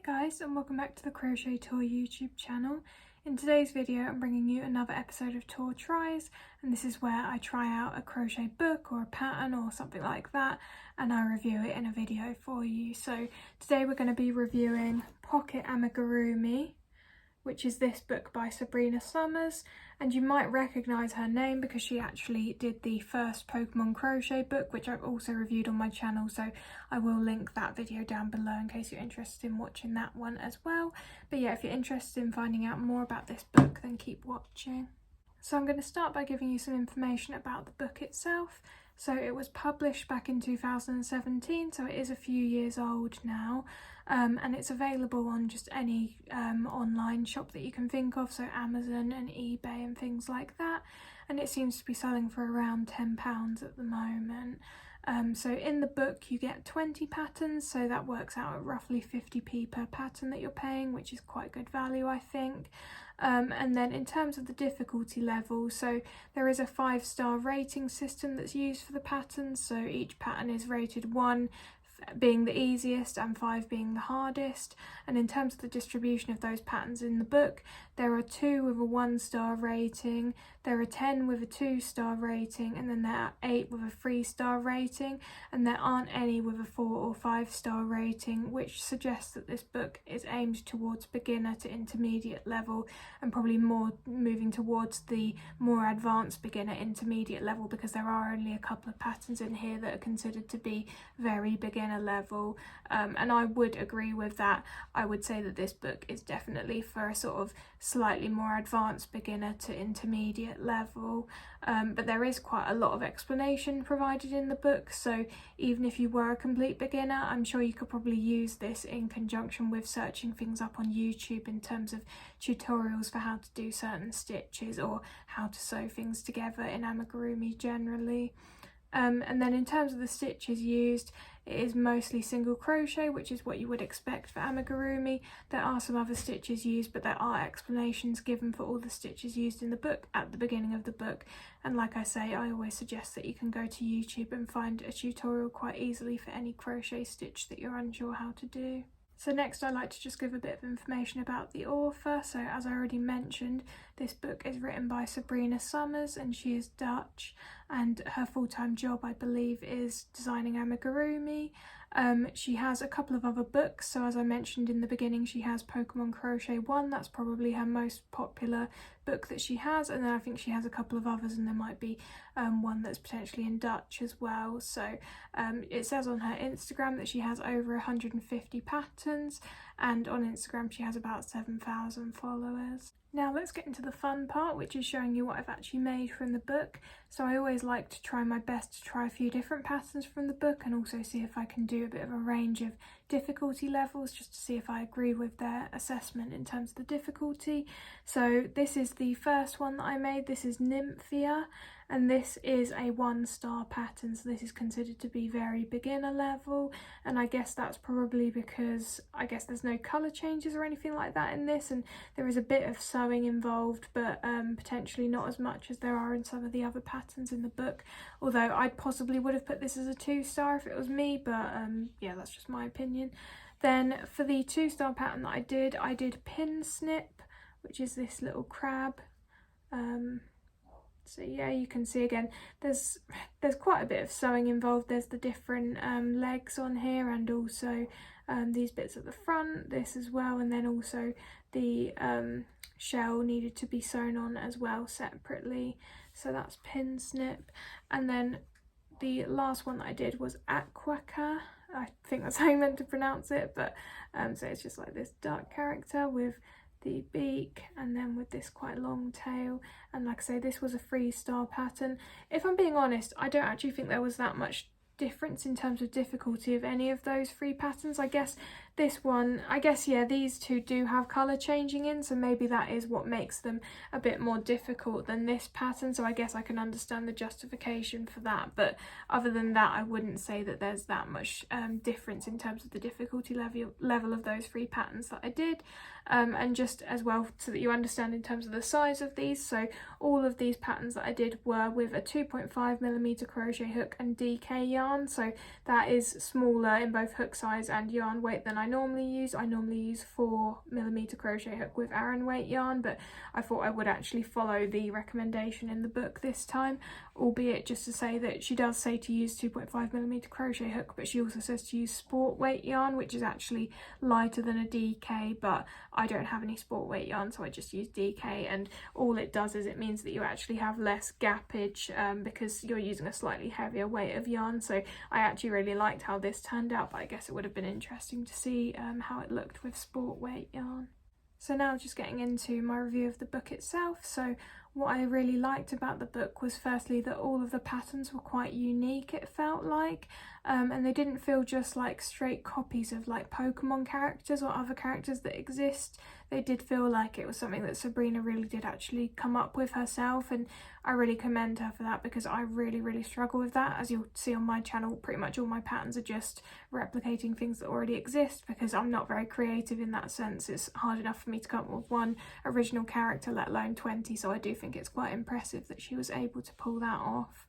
guys, and welcome back to the Crochet Tour YouTube channel. In today's video I'm bringing you another episode of Tor Tries, and this is where I try out a crochet book or a pattern or something like that and I review it in a video for you. So today we're going to be reviewing Pocket Amigurumi, which is this book by Sabrina Somers, and you might recognise her name because she actually did the first Pokemon crochet book, which I've also reviewed on my channel, so I will link that video down below in case you're interested in watching that one as well. But yeah, if you're interested in finding out more about this book, then keep watching. So I'm going to start by giving you some information about the book itself. So it was published back in 2017, so it is a few years old now, and it's available on just any online shop that you can think of, so Amazon and eBay and things like that, and it seems to be selling for around £10 at the moment. So in the book you get 20 patterns, so that works out at roughly 50p per pattern that you're paying, which is quite good value, I think. And then in terms of the difficulty level, so there is a 5-star rating system that's used for the patterns, so each pattern is rated 1 being the easiest and 5 being the hardest. And in terms of the distribution of those patterns in the book, there are 2 with a 1-star rating, there are 10 with a 2-star rating, and then there are 8 with a 3-star rating, and there aren't any with a 4 or 5-star rating, which suggests that this book is aimed towards beginner to intermediate level, and probably more moving towards the more advanced beginner intermediate level, because there are only a couple of patterns in here that are considered to be very beginner level, and I would agree with that. I would say that this book is definitely for a sort of slightly more advanced beginner to intermediate level, but there is quite a lot of explanation provided in the book, so even if you were a complete beginner, I'm sure you could probably use this in conjunction with searching things up on YouTube in terms of tutorials for how to do certain stitches or how to sew things together in amigurumi generally. And then in terms of the stitches used, it is mostly single crochet, which is what you would expect for amigurumi. There are some other stitches used, but there are explanations given for all the stitches used in the book at the beginning of the book. And like I say, I always suggest that you can go to YouTube and find a tutorial quite easily for any crochet stitch that you're unsure how to do. So next I'd like to just give a bit of information about the author. So as I already mentioned, this book is written by Sabrina Somers, and she is Dutch, and her full-time job, I believe, is designing amigurumi. She has a couple of other books, so as I mentioned in the beginning, she has Pokemon Crochet 1, that's probably her most popular book that she has, and then I think she has a couple of others, and there might be one that's potentially in Dutch as well. So it says on her Instagram that she has over 150 patterns, and on Instagram she has about 7,000 followers. Now let's get into the fun part, which is showing you what I've actually made from the book. So I always like to try my best to try a few different patterns from the book, and also see if I can do a bit of a range of difficulty levels, just to see if I agree with their assessment in terms of the difficulty. So this is the first one that I made. This is Nymphia, and this is a 1-star pattern, so this is considered to be very beginner level, and I guess that's probably because I guess there's no colour changes or anything like that in this, and there is a bit of sewing involved, but potentially not as much as there are in some of the other patterns in the book, although I possibly would have put this as a 2-star if it was me, but yeah, that's just my opinion. Then for the 2-star pattern that I did Pin Snip, which is this little crab. So yeah, you can see again there's quite a bit of sewing involved. There's the different legs on here, and also these bits at the front, this as well, and then also the shell needed to be sewn on as well separately. So that's Pin Snip. And then the last one that I did was Aquaka. I think that's how you meant to pronounce it, but so it's just like this duck character with the beak, and then with this quite long tail, and like I say, this was a 3-star pattern. If I'm being honest, I don't actually think there was that much difference in terms of difficulty of any of those 3 patterns. I guess this one, yeah, these two do have colour changing in, so maybe that is what makes them a bit more difficult than this pattern, so I guess I can understand the justification for that, but other than that I wouldn't say that there's that much difference in terms of the difficulty level of those 3 patterns that I did. And just as well, so that you understand in terms of the size of these, so all of these patterns that I did were with a 2.5mm crochet hook and DK yarn, so that is smaller in both hook size and yarn weight than I normally use. I normally use 4mm crochet hook with Aran weight yarn, but I thought I would actually follow the recommendation in the book this time, albeit just to say that she does say to use 2.5mm crochet hook, but she also says to use sport weight yarn, which is actually lighter than a DK, but I don't have any sport weight yarn, so I just use DK, and all it does is it means that you actually have less gappage because you're using a slightly heavier weight of yarn. So I actually really liked how this turned out, but I guess it would have been interesting to see how it looked with sport weight yarn. So now just getting into my review of the book itself. So what I really liked about the book was firstly that all of the patterns were quite unique, it felt like, and they didn't feel just like straight copies of like Pokemon characters or other characters that exist. They did feel like it was something that Sabrina really did actually come up with herself, and I really commend her for that, because I really struggle with that. As you'll see on my channel, pretty much all my patterns are just replicating things that already exist, because I'm not very creative in that sense. It's hard enough for me to come up with one original character, let alone 20, so I do think it's quite impressive that she was able to pull that off.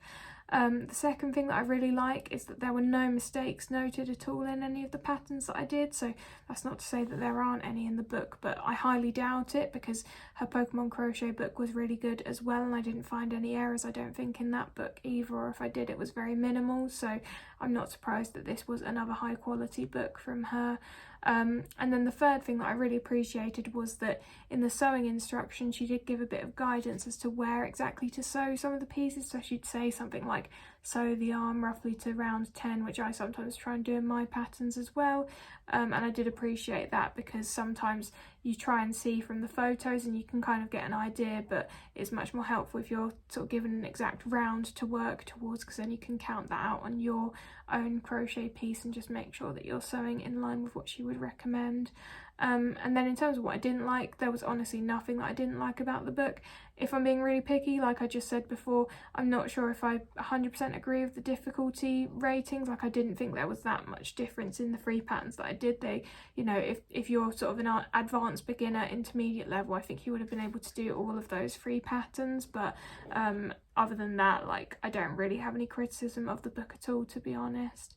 The second thing that I really like is that there were no mistakes noted at all in any of the patterns that I did, so that's not to say that there aren't any in the book, but I highly doubt it, because her Pokemon crochet book was really good as well, and I didn't find any errors, I don't think, in that book either, or if I did, it was very minimal, so I'm not surprised that this was another high quality book from her. And then the third thing that I really appreciated was that in the sewing instructions she did give a bit of guidance as to where exactly to sew some of the pieces. So she'd say something like sew the arm roughly to round 10, which I sometimes try and do in my patterns as well, and I did appreciate that, because sometimes you try and see from the photos and you can kind of get an idea, but it's much more helpful if you're sort of given an exact round to work towards, because then you can count that out on your own crochet piece and just make sure that you're sewing in line with what she would recommend. And then in terms of what I didn't like, there was honestly nothing that I didn't like about the book. If I'm being really picky, like I just said before, I'm not sure if I 100% agree with the difficulty ratings. Like, I didn't think there was that much difference in the free patterns that I did. They, you know, if you're sort of an advanced beginner, intermediate level, I think you would have been able to do all of those free patterns, but other than that, like, I don't really have any criticism of the book at all, to be honest.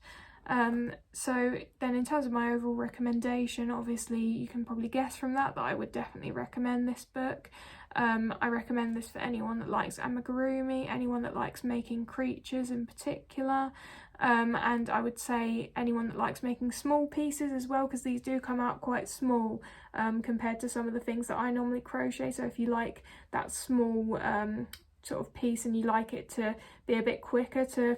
So then in terms of my overall recommendation, obviously you can probably guess from that I would definitely recommend this book. I recommend this for anyone that likes amigurumi, anyone that likes making creatures in particular, and I would say anyone that likes making small pieces as well, because these do come out quite small compared to some of the things that I normally crochet. So if you like that small sort of piece and you like it to be a bit quicker to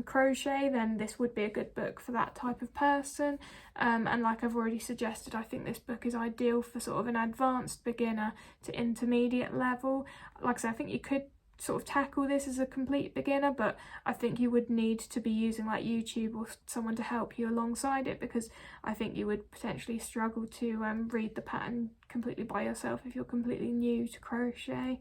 crochet, then this would be a good book for that type of person. And like I've already suggested, I think this book is ideal for sort of an advanced beginner to intermediate level. Like I said, I think you could sort of tackle this as a complete beginner, but I think you would need to be using like YouTube or someone to help you alongside it, because I think you would potentially struggle to read the pattern completely by yourself if you're completely new to crochet.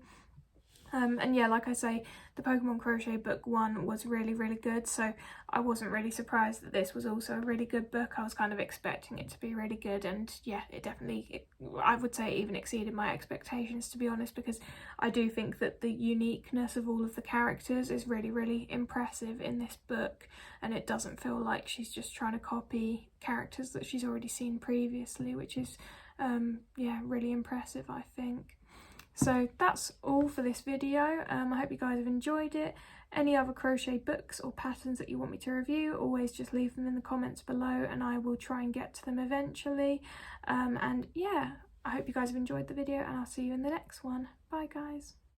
And yeah, like I say, the Pokemon Crochet book 1 was really good, so I wasn't really surprised that this was also a really good book. I was kind of expecting it to be really good, and yeah, it definitely, I would say, even exceeded my expectations, to be honest, because I do think that the uniqueness of all of the characters is really impressive in this book, and it doesn't feel like she's just trying to copy characters that she's already seen previously, which is yeah, really impressive, I think. So that's all for this video. I hope you guys have enjoyed it. Any other crochet books or patterns that you want me to review, always just leave them in the comments below and I will try and get to them eventually. And yeah, I hope you guys have enjoyed the video, and I'll see you in the next one. Bye guys.